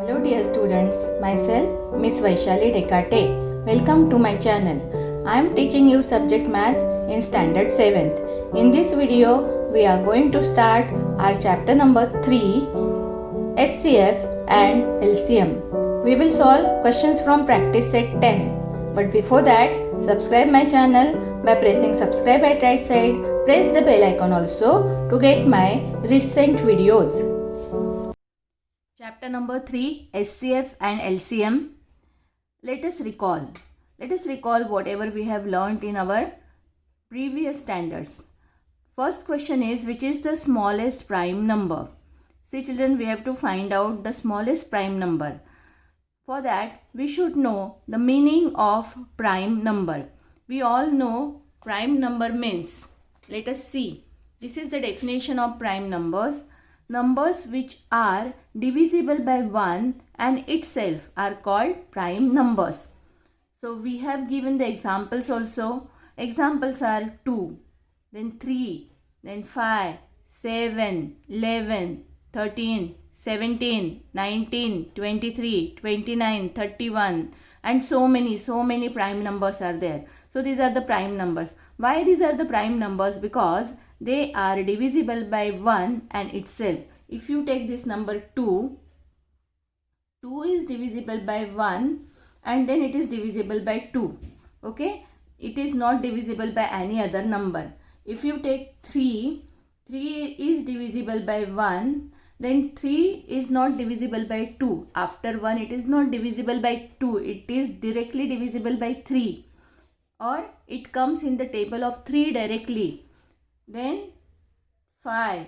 Hello dear students, myself Miss Vaishali Dekate. Welcome to my channel. I am teaching you subject maths in standard 7th. In this video, we are going to start our chapter number 3, SCF and LCM. We will solve questions from practice set 10. But before that, subscribe my channel by pressing subscribe at right side. Press the bell icon also to get my recent videos. Chapter number 3, SCF and LCM. Let us recall whatever we have learnt in our previous standards. First question is, which is the smallest prime number? See children, we have to find out the smallest prime number. For that, we should know the meaning of prime number. We all know prime number means. Let us see. This is the definition of prime numbers. Numbers which are divisible by 1 and itself are called prime numbers. So we have given the examples also. Examples are 2, then 3, then 5, 7, 11, 13, 17, 19, 23, 29, 31 and so many prime numbers are there. So these are the prime numbers. Why these are the prime numbers? Because they are divisible by 1 and itself. If you take this number 2 is divisible by 1 and then it is divisible by 2. Okay? It is not divisible by any other number. If you take 3 is divisible by 1, then 3 is not divisible by 2. After 1 it is not divisible by 2. It is directly divisible by 3. Or it comes in the table of 3 directly. Then 5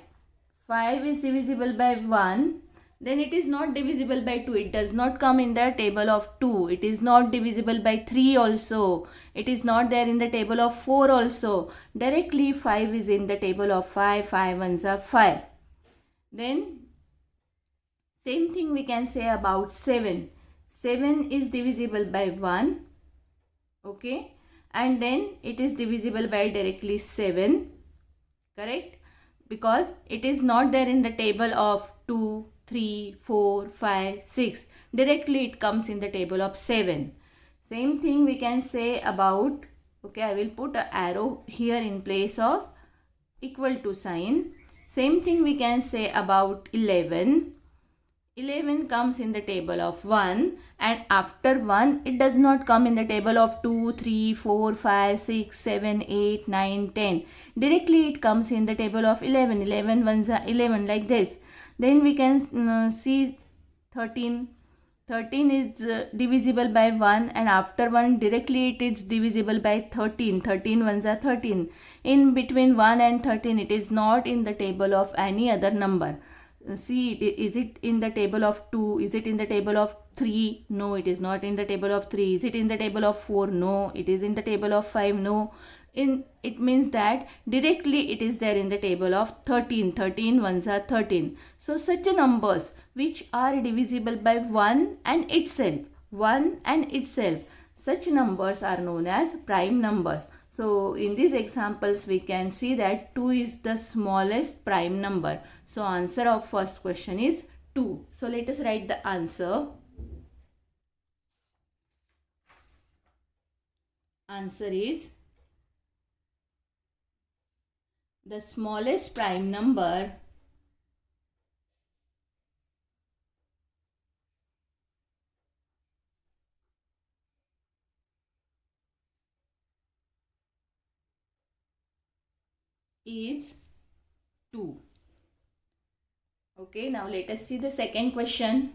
is divisible by 1, then it is not divisible by 2. It does not come in the table of 2. It is not divisible by 3 also. It is not there in the table of 4 also. Directly 5 is in the table of 5. 5 ones are 5. Then same thing we can say about 7. 7 is divisible by 1. Okay. And then it is divisible by directly 7. Correct? Because it is not there in the table of 2, 3, 4, 5, 6. Directly it comes in the table of 7. Same thing we can say about, okay, I will put an arrow here in place of equal to sign. Same thing we can say about 11. 11 comes in the table of 1 and after 1 it does not come in the table of 2, 3, 4, 5, 6, 7, 8, 9, 10. Directly it comes in the table of 11. 11 ones are 11 like this. Then we can see 13. 13 is divisible by 1 and after 1 directly it is divisible by 13. 13 ones are 13. In between 1 and 13 it is not in the table of any other number. See, is it in the table of 2? Is it in the table of 3? No, it is not in the table of 3. Is it in the table of 4? No, it is in the table of 5. No. It means that directly it is there in the table of 13. 13 ones are 13. So such numbers which are divisible by 1 and itself. 1 and itself. Such numbers are known as prime numbers. So in these examples we can see that 2 is the smallest prime number. So answer of first question is 2. So let us write the answer. Answer is the smallest prime number is 2. Okay, now let us see the second question.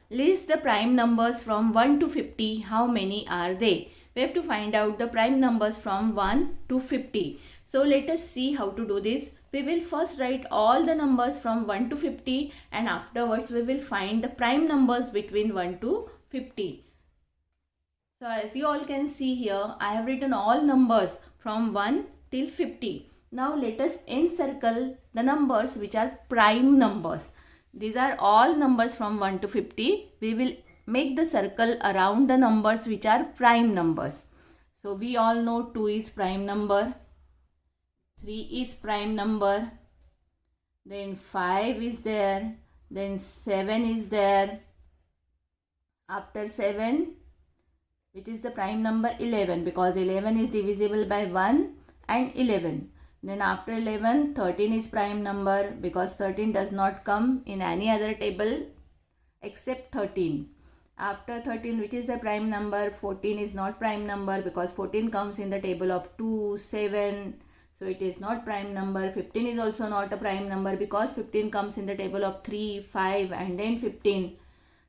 List the prime numbers from 1 to 50. How many are they? We have to find out the prime numbers from 1 to 50. So let us see how to do this. We will first write all the numbers from 1 to 50 and afterwards we will find the prime numbers between 1 to 50. So as you all can see here, I have written all numbers from 1 till 50. Now let us encircle the numbers which are prime numbers. These are all numbers from 1 to 50. We will make the circle around the numbers which are prime numbers. So we all know 2 is prime number, 3 is prime number, then 5 is there, then 7 is there. After 7, which is the prime number? 11, because 11 is divisible by 1 and 11. Then after 11, 13 is prime number, because 13 does not come in any other table except 13. After 13, which is the prime number? 14 is not prime number, because 14 comes in the table of 2, 7. So it is not prime number. 15 is also not a prime number, because 15 comes in the table of 3, 5 and then 15.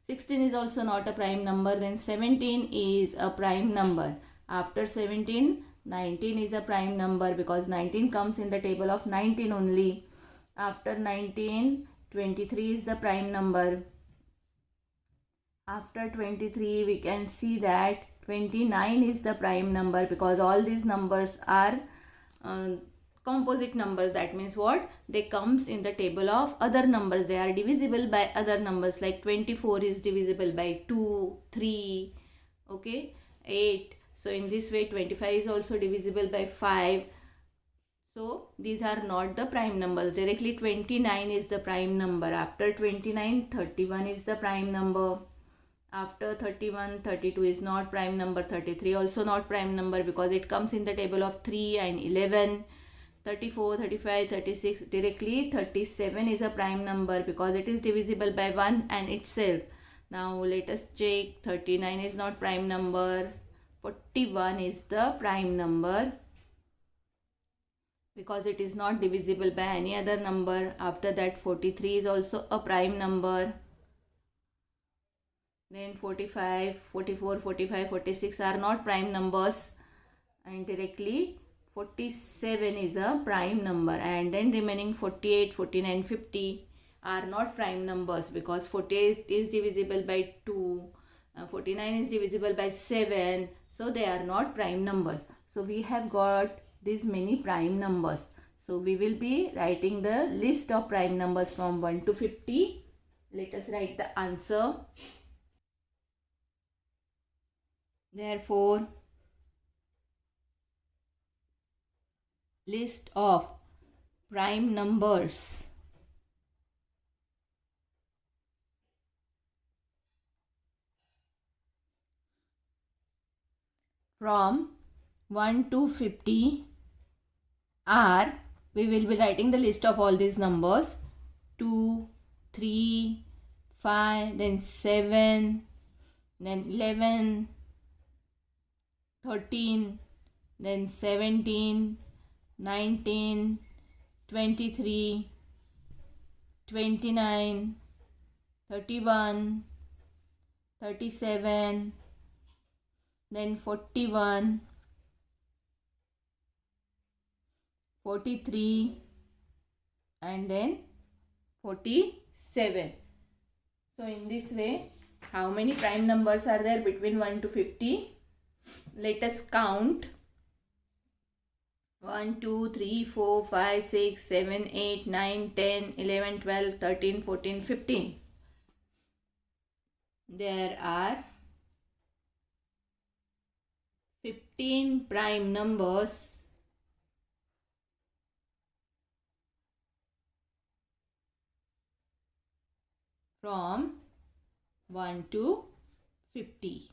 16 is also not a prime number. Then 17 is a prime number. After 17, 19 is a prime number, because 19 comes in the table of 19 only. After 19, 23 is the prime number. After 23, we can see that 29 is the prime number, because all these numbers are composite numbers. That means what? They comes in the table of other numbers. They are divisible by other numbers, like 24 is divisible by 2, 3, okay, 8. So in this way 25 is also divisible by 5. So these are not the prime numbers. Directly 29 is the prime number. After 29, 31 is the prime number. After 31, 32 is not prime number. 33 also not prime number, because it comes in the table of 3 and 11. 34, 35, 36, directly 37 is a prime number, because it is divisible by 1 and itself. Now let us check. 39 is not prime number. 41 is the prime number, because it is not divisible by any other number. After that 43 is also a prime number. Then 45, 44, 45, 46 are not prime numbers, and directly 47 is a prime number. And then remaining 48, 49, 50 are not prime numbers, because 48 is divisible by 2, 49 is divisible by 7, so they are not prime numbers. So we have got these many prime numbers. So we will be writing the list of prime numbers from 1 to 50. Let us write the answer. Therefore, list of prime numbers from 1 to 50 are, we will be writing the list of all these numbers: 2, 3, 5, then 7, then 11, 13, then 17, 19, 23, 29, 31, 37, then 41, 43 and then 47. So in this way, how many prime numbers are there between 1 to 50? Let us count. 1, 2, 3, 4, 5, 6, 7, 8, 9, 10, 11, 12, 13, 14, 15. There are 15 prime numbers from 1 to 50.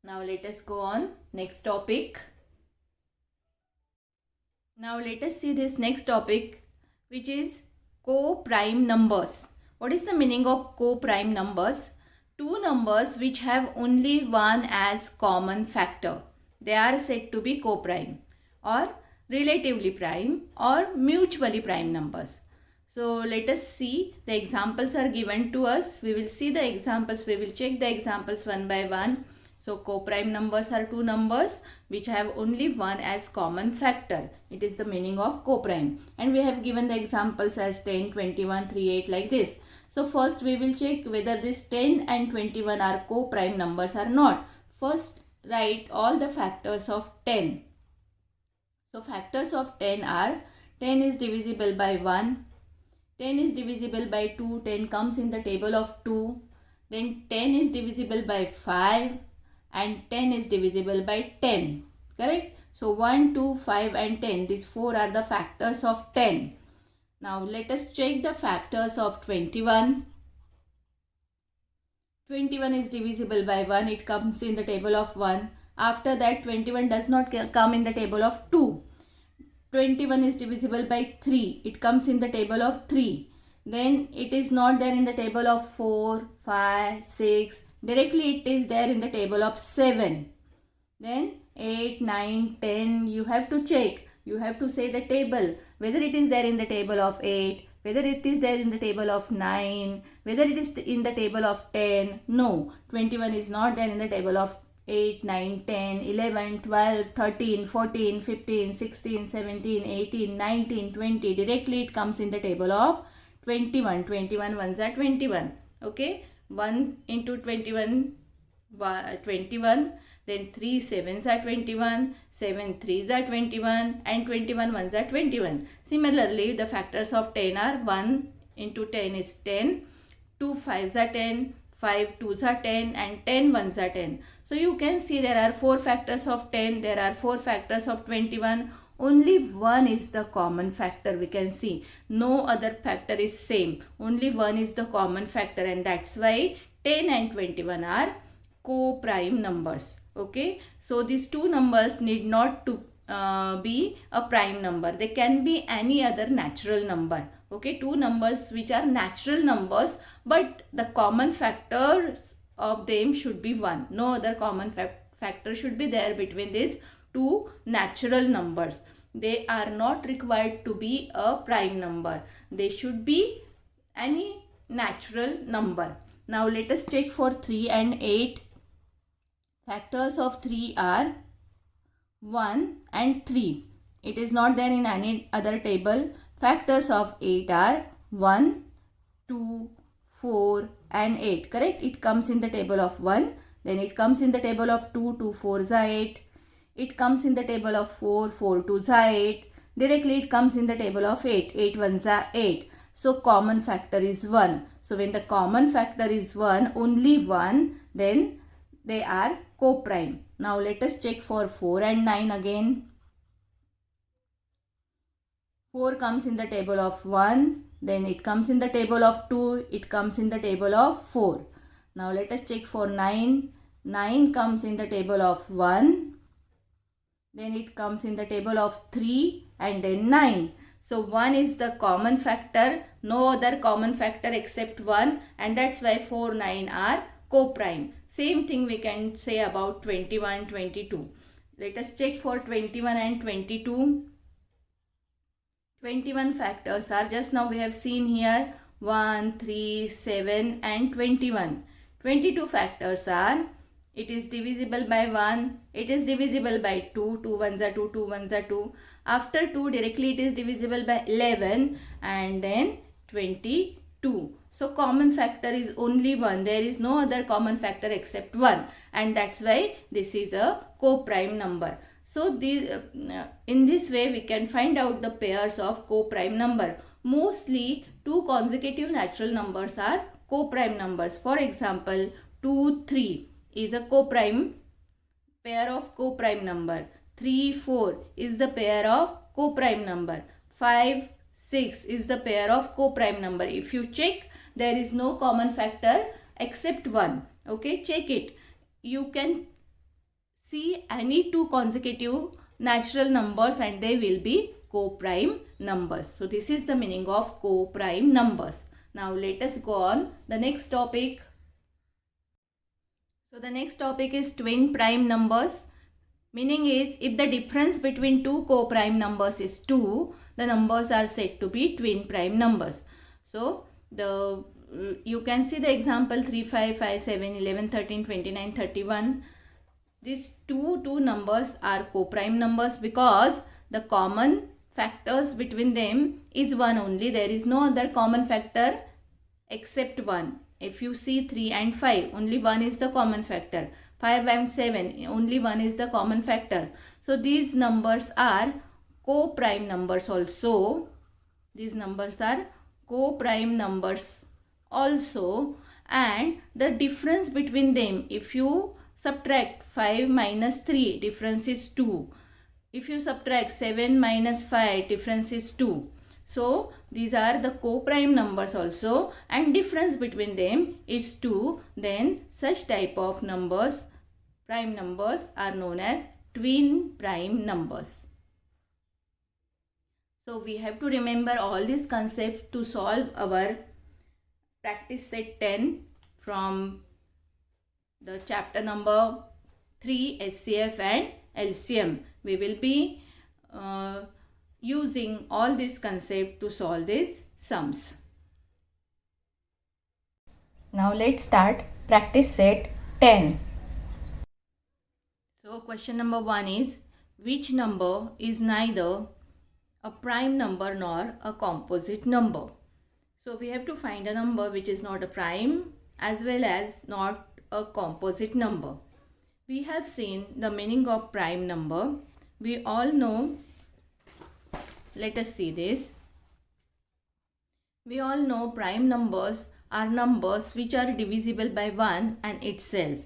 Now let us go on next topic. Now let us see this next topic, which is co-prime numbers. What is the meaning of co-prime numbers? Two numbers which have only one as common factor, they are said to be co-prime, or relatively prime, or mutually prime numbers. So let us see. The examples are given to us. We will see the examples. We will check the examples one by one. So co-prime numbers are two numbers which have only one as common factor. It is the meaning of co-prime. And we have given the examples as 10, 21, 3, 8 like this. So first we will check whether this 10 and 21 are co-prime numbers or not. First write all the factors of 10. So factors of 10 are: 10 is divisible by 1, 10 is divisible by 2, 10 comes in the table of 2. Then 10 is divisible by 5 and 10 is divisible by 10. Correct? So 1, 2, 5 and 10. These 4 are the factors of 10. Now let us check the factors of 21. 21 is divisible by 1. It comes in the table of 1. After that 21 does not come in the table of 2. 21 is divisible by 3. It comes in the table of 3. Then it is not there in the table of 4, 5, 6. Directly it is there in the table of 7. Then 8, 9, 10. You have to check. You have to say the table. Whether it is there in the table of 8. Whether it is there in the table of 9. Whether it is in the table of 10. No. 21 is not there in the table of 8, 9, 10, 11, 12, 13, 14, 15, 16, 17, 18, 19, 20. Directly it comes in the table of 21. 21 ones are 21. Okay. 1 into 21, 21. Then 3 sevens are 21, 7 threes are 21 and 21 ones are 21. Similarly, the factors of 10 are 1 into 10 is 10, 2 fives are 10, 5 twos are 10 and 10 ones are 10. So you can see there are 4 factors of 10, there are 4 factors of 21. Only one is the common factor, we can see. No other factor is same. Only one is the common factor, and that's why 10 and 21 are co-prime numbers. Okay, so these two numbers need not to be a prime number. They can be any other natural number. Okay, two numbers which are natural numbers, but the common factors of them should be 1. No other common factor should be there between these two natural numbers. They are not required to be a prime number. They should be any natural number. Now let us check for 3 and 8. Factors of 3 are 1 and 3. It is not there in any other table. Factors of 8 are 1, 2, 4 and 8. Correct? It comes in the table of 1. Then it comes in the table of 2, 2 4s are 8. It comes in the table of 4, 4 2s are 8. Directly it comes in the table of 8, 8 1s are 8. So common factor is 1. So when the common factor is 1, only 1, then they are co-prime. Now let us check for 4 and 9 again. 4 comes in the table of 1. Then it comes in the table of 2. It comes in the table of 4. Now let us check for 9. 9 comes in the table of 1. Then it comes in the table of 3 and then 9. So 1 is the common factor. No other common factor except 1. And that's why 4, 9 are co-prime. Same thing we can say about 21, 22. Let us check for 21 and 22. 21 factors are, just now we have seen here, 1, 3, 7 and 21. 22 factors are, it is divisible by 1, it is divisible by 2, 2 1s are 2, 2 1s are 2. After 2, directly it is divisible by 11 and then 22. So common factor is only 1. There is no other common factor except 1, and that's why this is a co-prime number. So in this way we can find out the pairs of co-prime number. Mostly 2 consecutive natural numbers are co-prime numbers. For example, 2, 3 is a co-prime pair of co-prime number. 3, 4 is the pair of co-prime number. 5, 6 is the pair of co-prime number. If you check, there is no common factor except 1. Okay, check it. You can see any 2 consecutive natural numbers and they will be co-prime numbers. So this is the meaning of co-prime numbers. Now let us go on the next topic. So the next topic is twin prime numbers. Meaning is, if the difference between 2 co-prime numbers is 2, the numbers are said to be twin prime numbers. So you can see the example 3, 5, 5, 7, 11, 13, 29, 31. These two numbers are co-prime numbers because the common factors between them is 1 only. There is no other common factor except 1. If you see 3 and 5, only 1 is the common factor. 5 and 7, only 1 is the common factor. So these numbers are co-prime numbers also. These numbers are co-prime numbers also, and the difference between them, if you subtract 5 minus 3, difference is 2. If you subtract 7 minus 5, difference is 2. So these are the co-prime numbers also, and difference between them is 2. Then such type of numbers, prime numbers, are known as twin prime numbers. So we have to remember all these concepts to solve our practice set 10 from the chapter number 3, SCF and LCM. We will be using all this concept to solve these sums. Now let's start practice set 10. So question number 1 is, which number is neither a prime number nor a composite number? So we have to find a number which is not a prime as well as not a composite number. We have seen the meaning of prime number. We all know, let us see this. We all know prime numbers are numbers which are divisible by 1 and itself.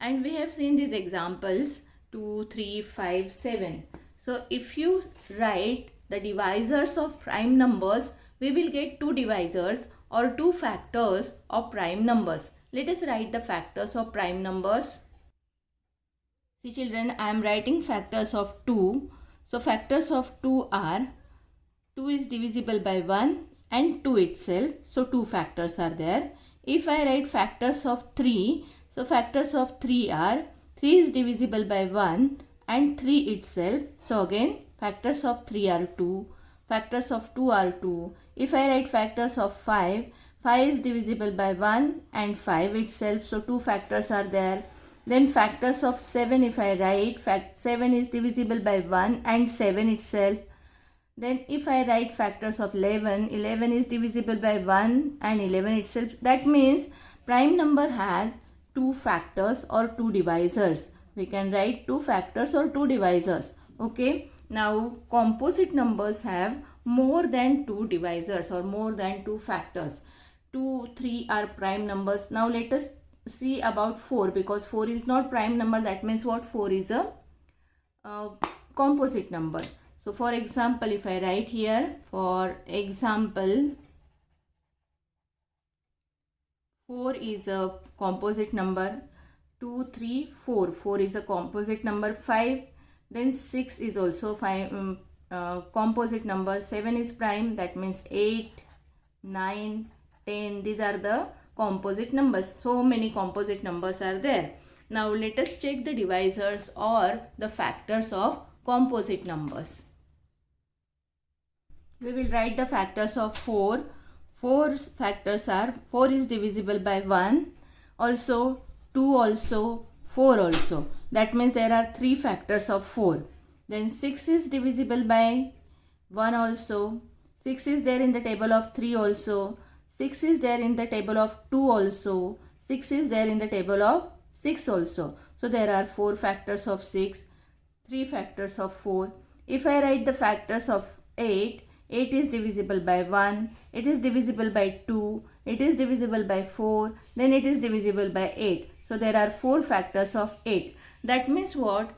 And we have seen these examples 2, 3, 5, 7. So if you write the divisors of prime numbers, we will get two divisors or two factors of prime numbers. Let us write the factors of prime numbers. See children, I am writing factors of 2. So factors of 2 are 2 is divisible by 1 and 2 itself. So 2 factors are there. If I write factors of 3, so factors of 3 are 3 is divisible by 1 and 3 itself. So again factors of 3 are 2. Factors of 2 are 2. If I write factors of 5, 5 is divisible by 1 and 5 itself. So 2 factors are there. Then factors of 7, if I write, 7 is divisible by 1 and 7 itself. Then if I write factors of 11, 11 is divisible by 1 and 11 itself. That means prime number has two factors or two divisors. We can write two factors or two divisors. Okay. Now composite numbers have more than two divisors or more than two factors. 2, 3 are prime numbers. Now let us see about 4, because 4 is not prime number. That means what? 4 is a composite number. So for example, if I write here, for example, 4 is a composite number, 2, 3, 4. 4 is a composite number, 5. Then 6 is also composite number, 7 is prime, that means 8, 9, 10. These are the composite numbers. So many composite numbers are there. Now let us check the divisors or the factors of composite numbers. We will write the factors of 4. 4 factors are 4 is divisible by 1, also 2, also 4 also. That means there are 3 factors of 4. Then 6 is divisible by 1 also. 6 is there in the table of 3 also. 6 is there in the table of 2 also. 6 is there in the table of 6 also. So there are 4 factors of 6, 3 factors of 4. If I write the factors of 8, 8 is divisible by 1, it is divisible by 2, it is divisible by 4, then it is divisible by 8. So there are 4 factors of 8. That means what?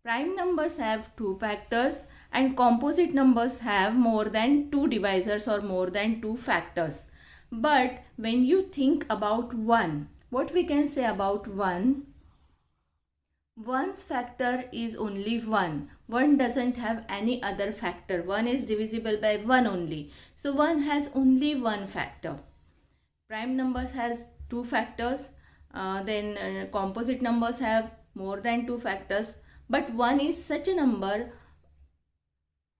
Prime numbers have 2 factors and composite numbers have more than 2 divisors or more than 2 factors. But when you think about 1, what we can say about 1? 1's factor is only 1. 1 doesn't have any other factor. 1 is divisible by 1 only. So 1 has only one factor. Prime numbers has 2 factors. Then composite numbers have more than 2 factors. But 1 is such a number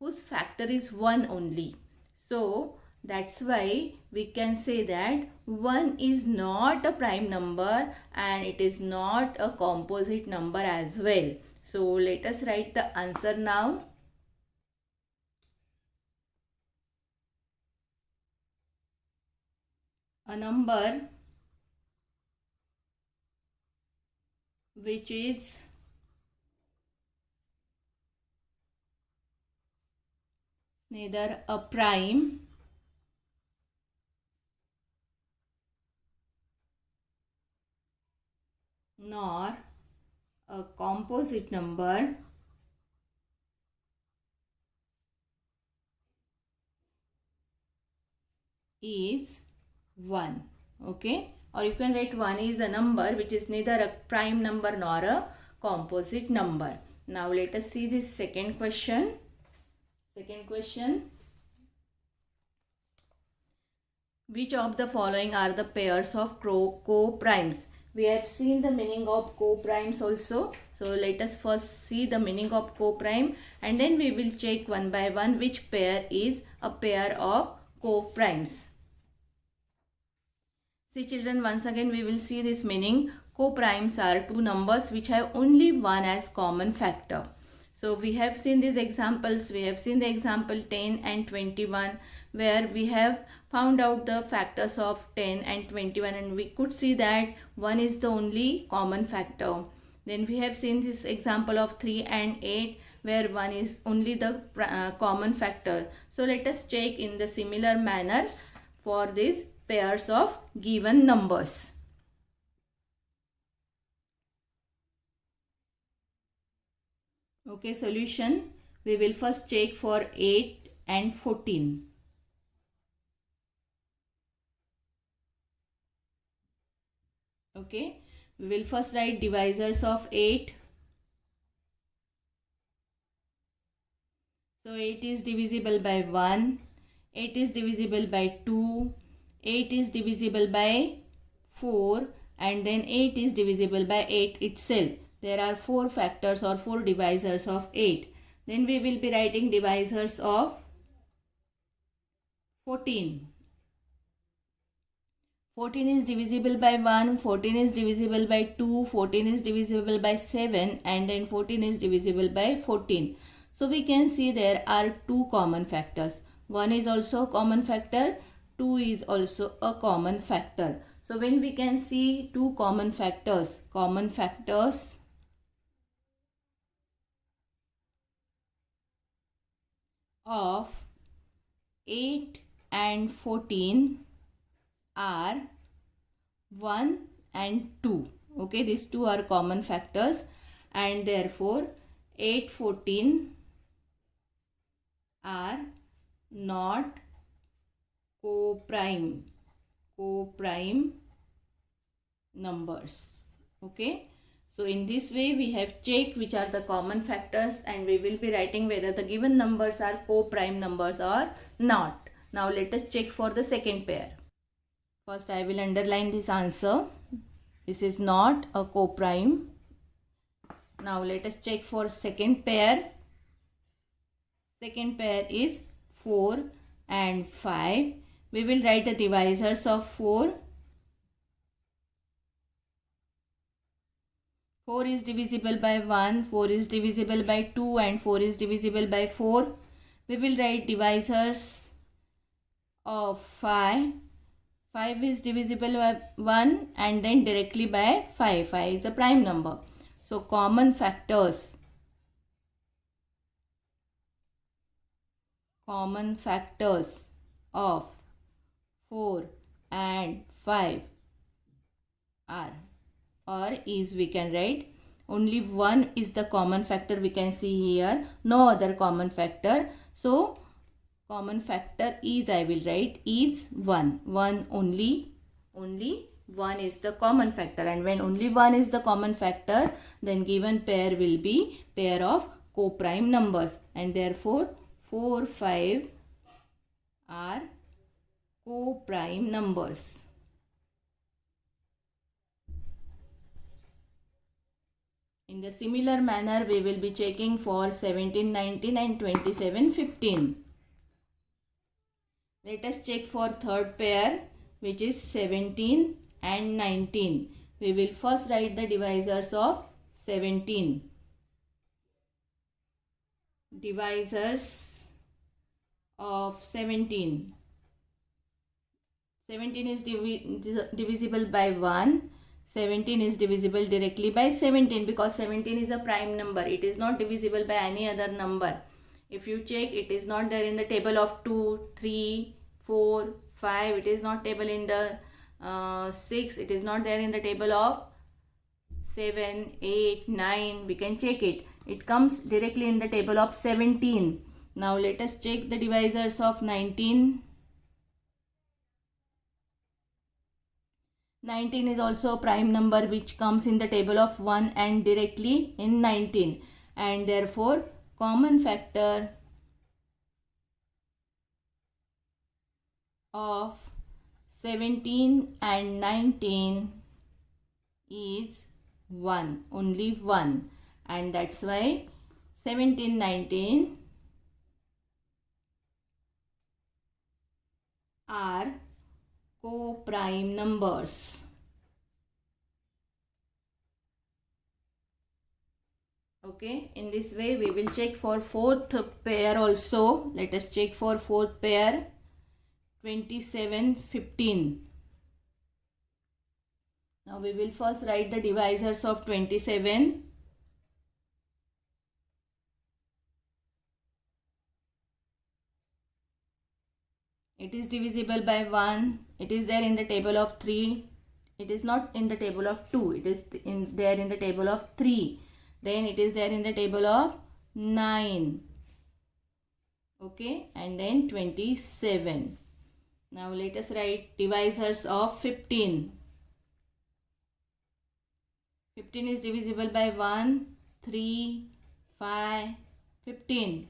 whose factor is 1 only. So that's why we can say that 1 is not a prime number and it is not a composite number as well. So let us write the answer now. A number which is neither a prime nor a composite number is 1. Okay, or you can write 1 is a number which is neither a prime number nor a composite number. Now let us see this second question. Second question. Which of the following are the pairs of co-primes? We have seen the meaning of co-primes also. So let us first see the meaning of co-prime and then we will check one by one which pair is a pair of co-primes. See children, once again we will see this meaning. Co-primes are two numbers which have only one as common factor. So we have seen these examples. We have seen the example 10 and 21 where we have found out the factors of 10 and 21 and we could see that 1 is the only common factor. Then we have seen this example of 3 and 8 where 1 is only the common factor. So let us check in the similar manner for these pairs of given numbers. Okay, solution. We will first check for 8 and 14. Okay, we will first write divisors of 8. So 8 is divisible by 1, 8 is divisible by 2, 8 is divisible by 4 and then 8 is divisible by 8 itself. There are 4 factors or 4 divisors of 8. Then we will be writing divisors of 14. 14 is divisible by 1, 14 is divisible by 2, 14 is divisible by 7 and then 14 is divisible by 14. So we can see there are 2 common factors. 1 is also a common factor, 2 is also a common factor. So when we can see 2 common factors of 8 and 14 are 1 and 2. Okay, these two are common factors and therefore 8, 14 are not co-prime numbers. Okay, so in this way we have checked which are the common factors and we will be writing whether the given numbers are co-prime numbers or not. Now let us check for the second pair. First I will underline this answer. This is not a co-prime. Now let us check for second pair. Second pair is 4 and 5. We will write the divisors of 4. 4 is divisible by 1, 4 is divisible by 2 and 4 is divisible by 4. We will write divisors of 5. 5 is divisible by 1 and then directly by 5. 5 is a prime number. So common factors of 4 and 5 are or is, we can write only 1 is the common factor. We can see here no other common factor. So common factor is, I will write, is 1. 1 only 1 is the common factor, and when only 1 is the common factor, then given pair will be pair of co-prime numbers, and therefore 4, 5 are co-prime numbers. In the similar manner, we will be checking for 17, 19 and 27, 15. Let us check for third pair, which is 17 and 19. We will first write the divisors of 17. Divisors of 17. 17 is divisible by 1. 17 is divisible directly by 17 because 17 is a prime number. It is not divisible by any other number. If you check, it is not there in the table of 2, 3, 4, 5. It is not table in the 6. It is not there in the table of 7, 8, 9. We can check it. It comes directly in the table of 17. Now let us check the divisors of 19. 19 is also a prime number which comes in the table of 1 and directly in 19, and therefore common factor of 17 and 19 is 1, only 1, and that's why 17, 19 are co-prime numbers. Okay, in this way we will check for fourth pair also. Let us check for fourth pair. 27, 15. Now we will first write the divisors of 27. It is divisible by 1. It is there in the table of 3. It is not in the table of 2. It is there in the table of 3. Then it is there in the table of 9. Okay, and then 27. Now let us write divisors of 15. 15 is divisible by 1, 3, 5, 15.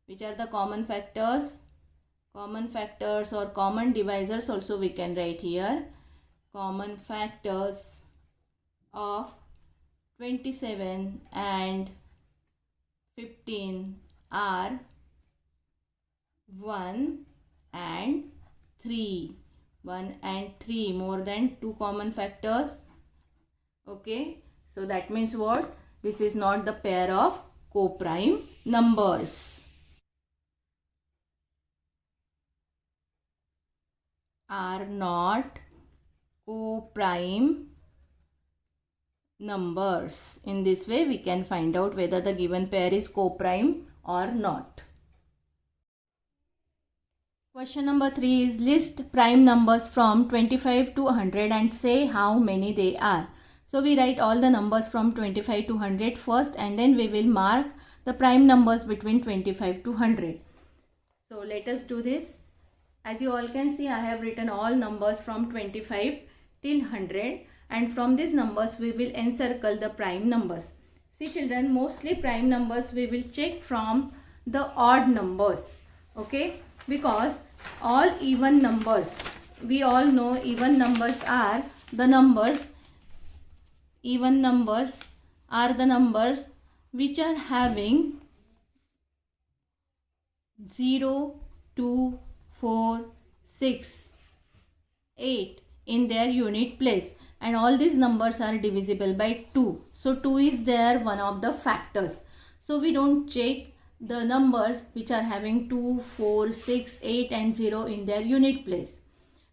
Which are the common factors? Common factors or common divisors also we can write here. Common factors of 27 and 15 are 1 and 3. 1 and 3, more than 2 common factors. Okay, so that means what? This is not the pair of co-prime numbers. Are not co-prime numbers. In this way we can find out whether the given pair is co-prime or not. Question number 3 is list prime numbers from 25 to 100 and say how many they are. So we write all the numbers from 25 to 100 first, and then we will mark the prime numbers between 25 to 100. So let us do this. As you all can see, I have written all numbers from 25 till 100, and from these numbers we will encircle the prime numbers. See children, mostly prime numbers we will check from the odd numbers. Okay, because all even numbers, we all know even numbers are the numbers, even numbers are the numbers which are having 0, 2, 4, 6, 8 in their unit place, and all these numbers are divisible by 2. So 2 is there, one of the factors. So we don't check the numbers which are having 2, 4, 6, 8 and 0 in their unit place.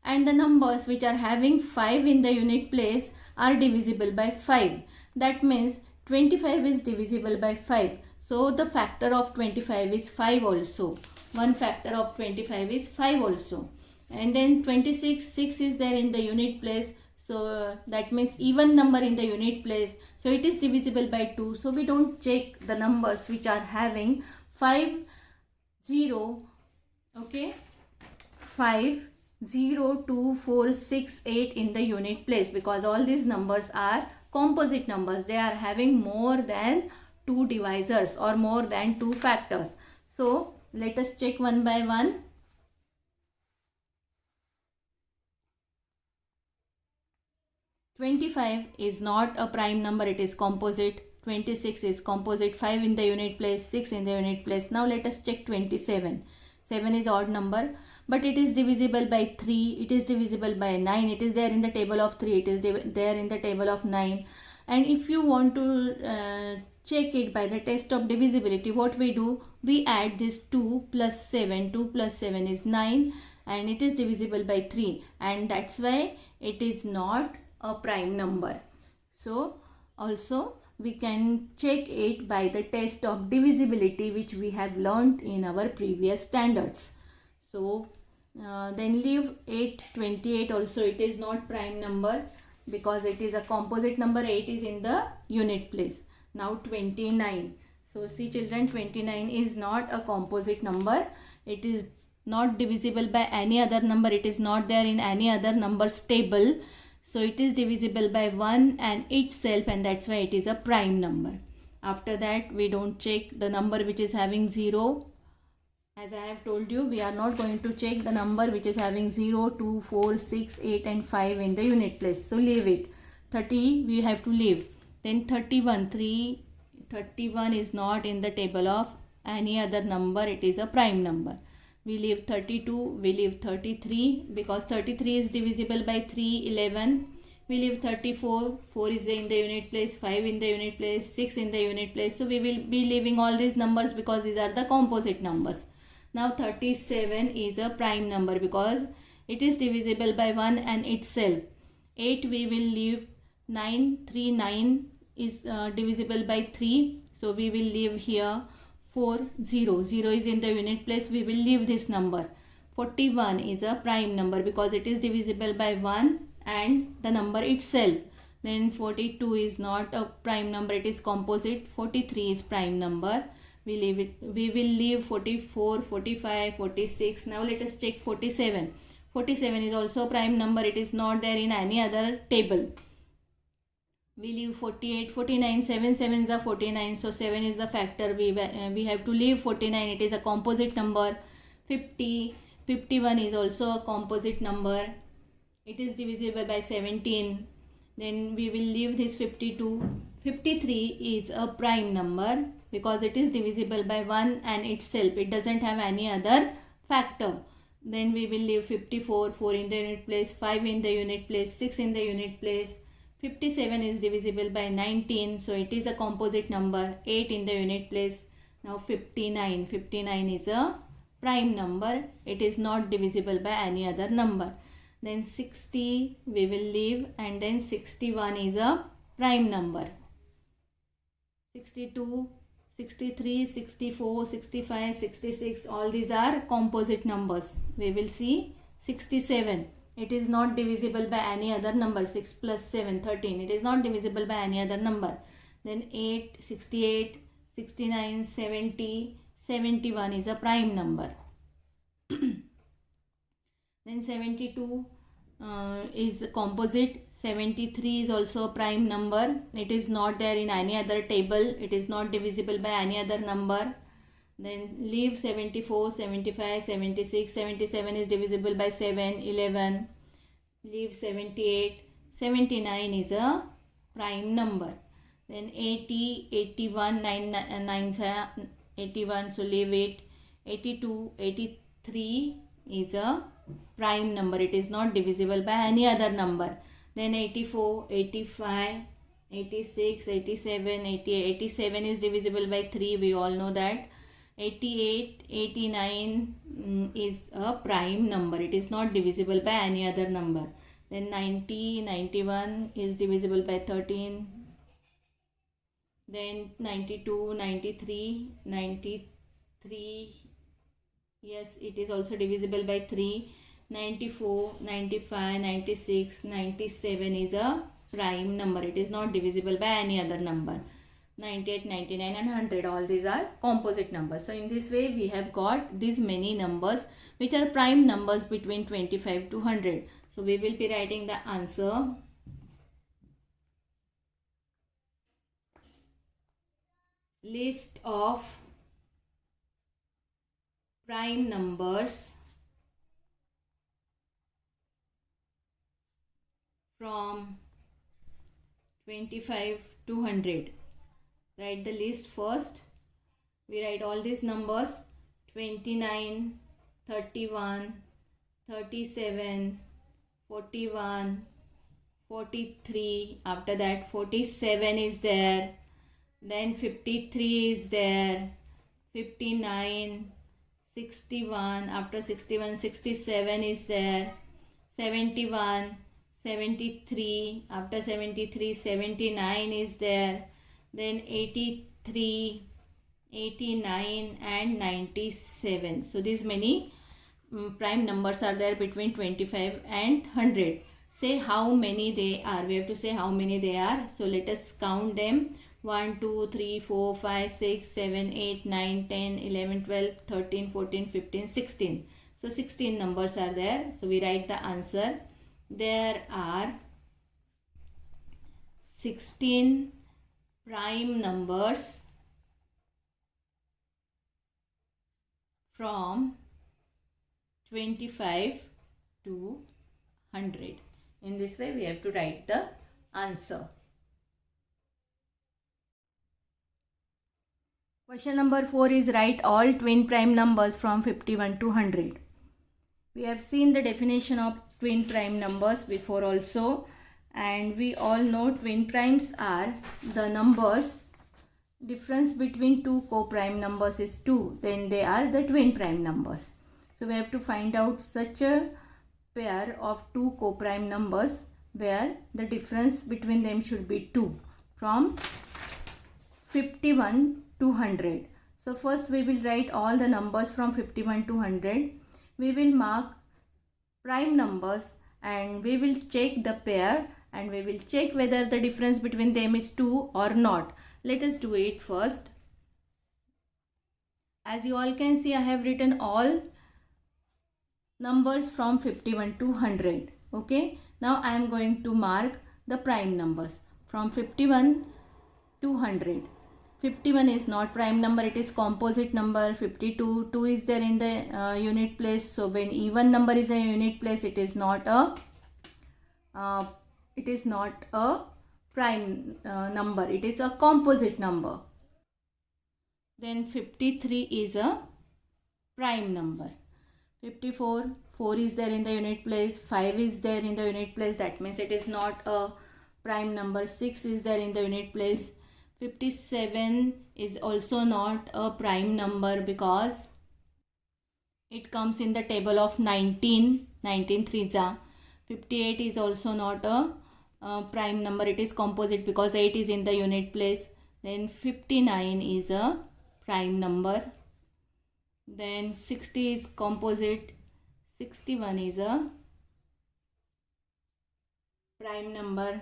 And the numbers which are having 5 in the unit place are divisible by 5. That means 25 is divisible by 5. So the factor of 25 is 5 also. One factor of 25 is 5 also. And then 26, 6 is there in the unit place. So that means even number in the unit place. So it is divisible by 2. So we don't check the numbers which are having 5, 0, okay, 5, 0, 2, 4, 6, 8 in the unit place, because all these numbers are composite numbers. They are having more than 2 divisors or more than 2 factors. So let us check one by one. 25 is not a prime number, it is composite. 26 is composite, 5 in the unit place, 6 in the unit place. Now let us check 27. 7 is odd number, but it is divisible by 3, it is divisible by 9, it is there in the table of 3, it is there in the table of 9. And if you want to check it by the test of divisibility, what we do? We add this 2 plus 7. 2 plus 7 is 9, and it is divisible by 3, and that's why it is not a prime number. So also we can check it by the test of divisibility, which we have learnt in our previous standards. So then leave 8, 28 also, it is not prime number because it is a composite number. 8 is in the unit place. Now 29. So see children, 29 is not a composite number. It is not divisible by any other number. It is not there in any other numbers table. So it is divisible by 1 and itself, and that's why it is a prime number. After that, we don't check the number which is having 0. As I have told you, we are not going to check the number which is having 0, 2, 4, 6, 8 and 5 in the unit place. So leave it. 30 we have to leave. Then 31, 31 is not in the table of any other number. It is a prime number. We leave 32, we leave 33 because 33 is divisible by 3, 11. We leave 34, 4 is in the unit place, 5 in the unit place, 6 in the unit place. So we will be leaving all these numbers because these are the composite numbers. Now 37 is a prime number because it is divisible by 1 and itself. 8 we will leave. 9, 3, 9 is divisible by 3. So we will leave here 4, 0. 0 is in the unit place. We will leave this number. 41 is a prime number because it is divisible by 1 and the number itself. Then 42 is not a prime number. It is composite. 43 is prime number. We leave it. We will leave 44, 45, 46. Now let us check 47. 47 is also a prime number. It is not there in any other table. We leave 48, 49, 7 sevens are 49. So 7 is the factor. We have to leave 49. It is a composite number. 50, 51 is also a composite number. It is divisible by 17. Then we will leave this 52. 53 is a prime number because it is divisible by 1 and itself. It doesn't have any other factor. Then we will leave 54, 4 in the unit place, 5 in the unit place, 6 in the unit place. 57 is divisible by 19. So it is a composite number, 8 in the unit place. Now 59. 59 is a prime number. It is not divisible by any other number. Then 60 we will leave, and then 61 is a prime number. 62, 63, 64, 65, 66, all these are composite numbers. We will see 67. It is not divisible by any other number. 6 plus 7, 13. It is not divisible by any other number. Then 8, 68, 69, 70, 71 is a prime number. Then 72 is composite. 73 is also a prime number. It is not there in any other table. It is not divisible by any other number. Then leave 74, 75, 76, 77 is divisible by 7, 11. Leave 78, 79 is a prime number. Then 80, 81, 81, so leave it. 82, 83 is a prime number. It is not divisible by any other number. Then 84, 85, 86, 87, 88. 87 is divisible by 3. We all know that. 88, 89 is a prime number. It is not divisible by any other number. Then 90, 91 is divisible by 13. Then 92, 93, 93. Yes, it is also divisible by 3. 94, 95, 96, 97 is a prime number. It is not divisible by any other number. 98, 99 and 100, all these are composite numbers. So in this way we have got these many numbers which are prime numbers between 25 to 100. So we will be writing the answer. List of prime numbers from 25 to 100. Write the list first. We write all these numbers: 29, 31, 37, 41, 43. After that 47 is there. Then 53 is there. 59, 61. After 61, 67 is there. 71, 73. After 73, 79 is there. Then 83, 89 and 97. So these many prime numbers are there between 25 and 100. Say how many they are. We have to say how many they are. So let us count them. 1, 2, 3, 4, 5, 6, 7, 8, 9, 10, 11, 12, 13, 14, 15, 16. So 16 numbers are there. So we write the answer. There are 16 prime numbers from 25 to 100. In this way we have to write the answer. Question number 4 is write all twin prime numbers from 51 to 100. We have seen the definition of twin prime numbers before also, and we all know twin primes are the numbers, difference between two co-prime numbers is 2, then they are the twin prime numbers. So we have to find out such a pair of two co-prime numbers where the difference between them should be 2 from 51 to 100. So first we will write all the numbers from 51 to 100. We will mark prime numbers and we will check the pair and we will check whether the difference between them is 2 or not. Let us do it first. As you all can see, I have written all numbers from 51 to 100. Okay. Now I am going to mark the prime numbers from 51 to 100. 51 is not prime number, it is composite number. 52, 2 is there in the unit place. So when even number is a unit place, it is not a prime number, it is a composite number. Then 53 is a prime number. 54, 4 is there in the unit place, 5 is there in the unit place, that means it is not a prime number. 6 is there in the unit place. 57 is also not a prime number because it comes in the table of 19 threes are. 58 is also not a prime number, it is composite because 8 is in the unit place. Then 59 is a prime number. Then 60 is composite. 61 is a prime number.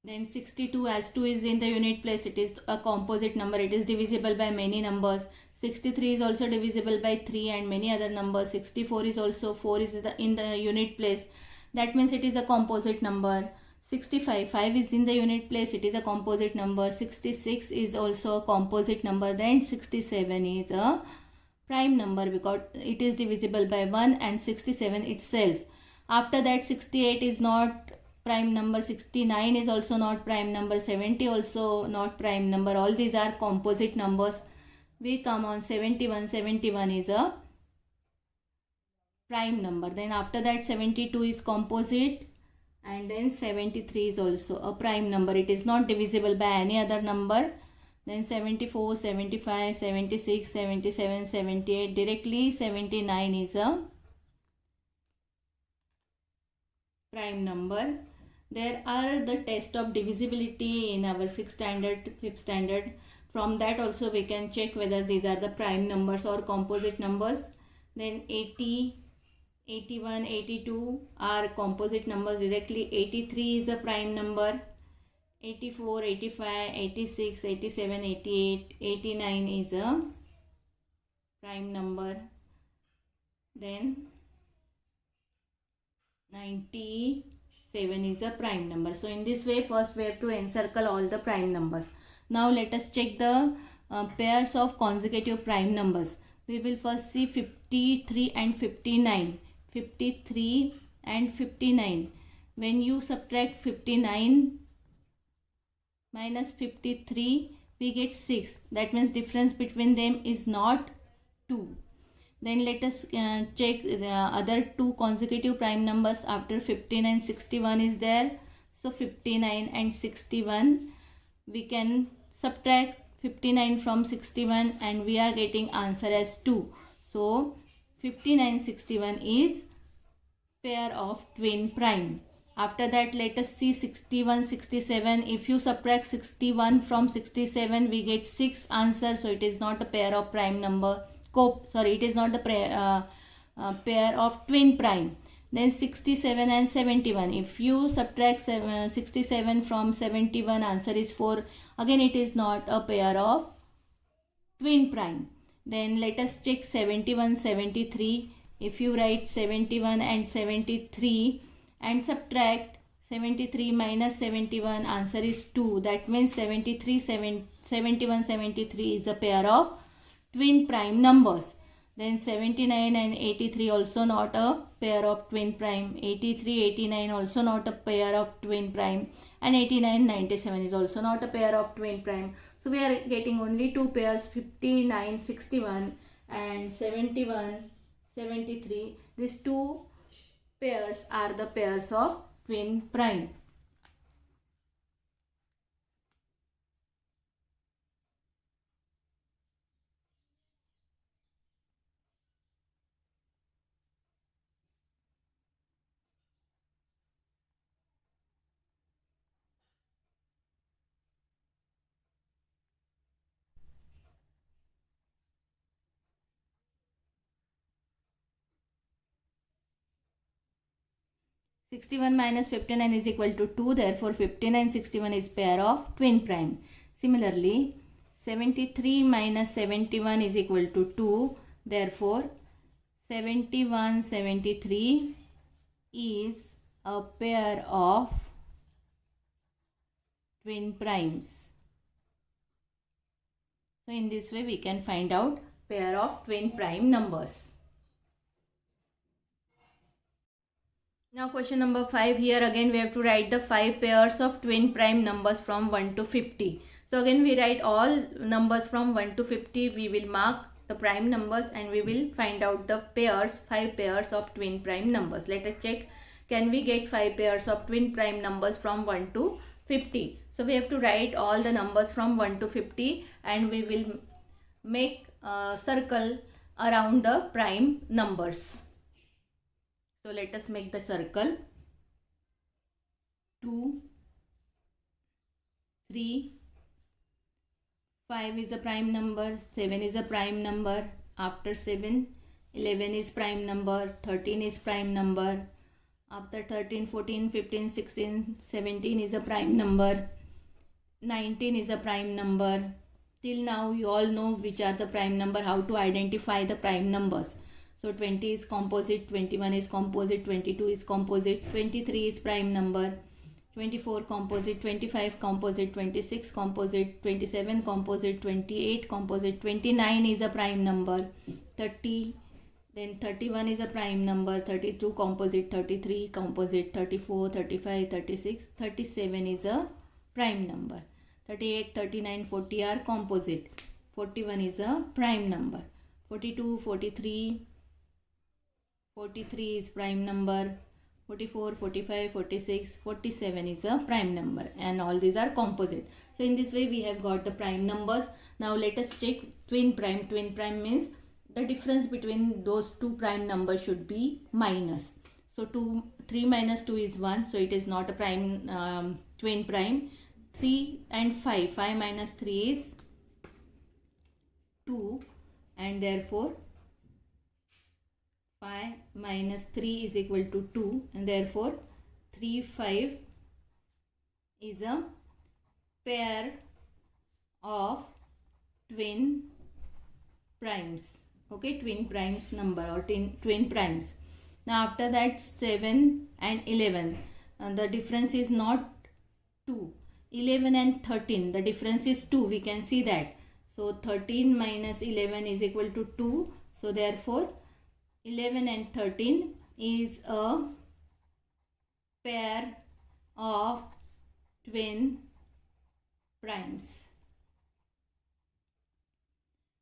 Then 62, as 2 is in the unit place, it is a composite number, it is divisible by many numbers. 63 is also divisible by 3 and many other numbers. 64 is also 4 is in the unit place, that means it is a composite number. 65, 5 is in the unit place, it is a composite number. 66 is also a composite number. Then 67 is a prime number because it is divisible by 1 and 67 itself. After that 68 is not prime number, 69 is also not prime number, 70 also not prime number. All these are composite numbers. We come on 71. 71 is a prime number. Then after that 72 is composite and then 73 is also a prime number. It is not divisible by any other number. Then 74, 75, 76, 77, 78, directly 79 is a prime number. There are the test of divisibility in our 6th standard, 5th standard. From that also we can check whether these are the prime numbers or composite numbers. Then 80, 81, 82 are composite numbers directly. 83 is a prime number. 84, 85, 86, 87, 88, 89 is a prime number. Then 97 is a prime number. So in this way first we have to encircle all the prime numbers. Now let us check the pairs of consecutive prime numbers. We will first see 53 and 59. 53 and 59. When you subtract 59 minus 53, we get 6. That means difference between them is not 2. Then let us check other two consecutive prime numbers after 59. 61 is there. So 59 and 61, we can subtract 59 from 61 and we are getting answer as 2. So 59, 61 is pair of twin prime. After that let us see 61, 67. If you subtract 61 from 67, we get 6 answer. So it is not a pair of prime number. It is not the pair of twin prime. Then 67 and 71. If you subtract 67 from 71, answer is 4. Again it is not a pair of twin prime. Then let us check 71, 73. If you write 71 and 73 and subtract 73 minus 71, answer is 2. That means 73, 71, 73 is a pair of twin prime numbers. Then 79 and 83 also not a pair of twin prime. 83, 89 also not a pair of twin prime. And 89, 97 is also not a pair of twin prime. So we are getting only two pairs, 59, 61 and 71, 73. These two pairs are the pairs of twin prime. Sixty-one minus 59 is equal to 2. Therefore, 59, 61 is pair of twin prime. Similarly, 73 minus 71 is equal to 2. Therefore, 71, 73 is a pair of twin primes. So, in this way, we can find out pair of twin prime numbers. Now question number 5. Here again we have to write the 5 pairs of twin prime numbers from 1 to 50. So again we write all numbers from 1 to 50. We will mark the prime numbers and we will find out the pairs, 5 pairs of twin prime numbers. Let us check, can we get 5 pairs of twin prime numbers from 1 to 50. So we have to write all the numbers from 1 to 50 and we will make a circle around the prime numbers. So let us make the circle. 2, 3, 5 is a prime number, 7 is a prime number. After 7, 11 is prime number, 13 is prime number. After 13, 14, 15, 16, 17 is a prime number. 19 is a prime number. Till now you all know which are the prime number, how to identify the prime numbers. So 20 is composite, 21 is composite, 22 is composite, 23 is prime number, 24 composite, 25 composite, 26 composite, 27 composite, 28 composite, 29 is a prime number, 30, then 31 is a prime number, 32 composite, 33 composite, 34, 35, 36, 37 is a prime number, 38, 39, 40 are composite, 41 is a prime number, 42, 43, 43 is prime number, 44, 45, 46, 47 is a prime number and all these are composite. So in this way we have got the prime numbers. Now let us check twin prime. Twin prime means the difference between those two prime numbers should be minus. So 3 minus 2 is 1, so it is not a prime twin prime. 3 and 5, 5 minus 3 is 2 and therefore 5 minus 3 is equal to 2 and therefore 3, 5 is a pair of twin primes. Okay, twin primes number or twin primes. Now after that 7 and 11, the difference is not 2. 11 and 13, the difference is 2. We can see that. So 13 minus 11 is equal to 2. So therefore 11 and 13 is a pair of twin primes.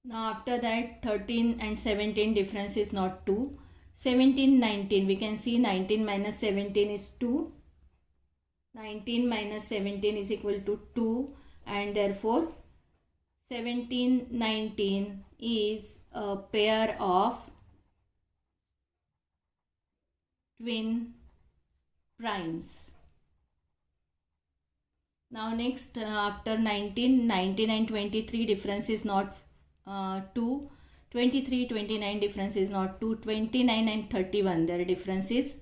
Now after that 13 and 17 difference is not 2. 17, 19, we can see 19 minus 17 is 2. 19 minus 17 is equal to 2 and therefore 17, 19 is a pair of twin primes. Now next after 19, 19 and 23 difference is not 2. 23, 29 difference is not 2. 29 and 31 their difference is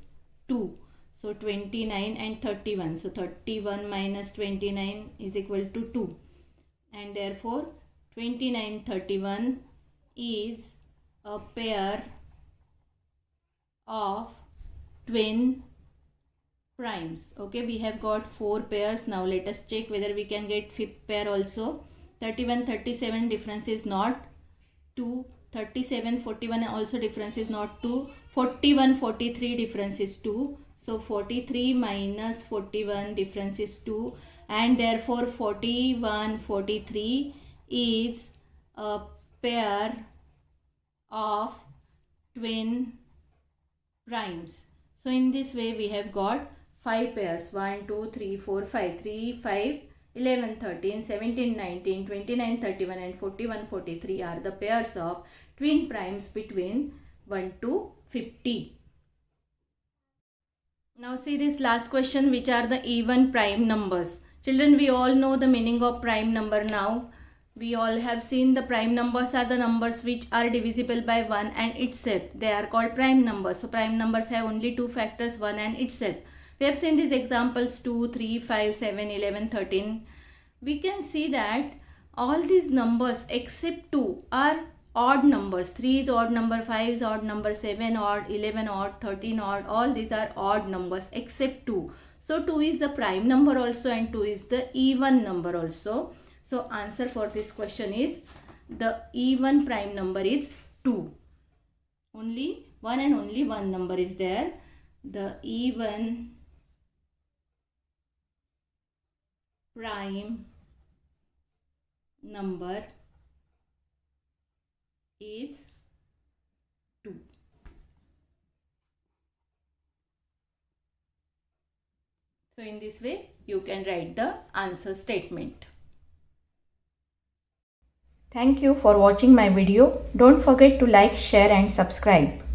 2. So 29 and 31. So 31 minus 29 is equal to 2. And therefore 29, 31 is a pair of twin primes. Okay, we have got 4 pairs. Now let us check whether we can get fifth pair also. 31, 37 difference is not 2. 37, 41 also difference is not 2. 41, 43 difference is 2. So 43 minus 41 difference is 2, and therefore 41, 43 is a pair of twin primes. So in this way we have got 5 pairs. 1, 2, 3, 4, 5. 3, 5, 11, 13, 17, 19, 29, 31 and 41, 43 are the pairs of twin primes between 1 to 50. Now see this last question, which are the even prime numbers. Children, we all know the meaning of prime number now. We all have seen the prime numbers are the numbers which are divisible by 1 and itself. They are called prime numbers. So prime numbers have only two factors, 1 and itself. We have seen these examples 2, 3, 5, 7, 11, 13. We can see that all these numbers except 2 are odd numbers. 3 is odd number, 5 is odd number, 7 odd, 11 odd, 13 odd. All these are odd numbers except 2. So 2 is the prime number also and 2 is the even number also. So answer for this question is the even prime number is 2. Only one and only one number is there. The even prime number is 2. So in this way you can write the answer statement. Thank you for watching my video. Don't forget to like, share and subscribe.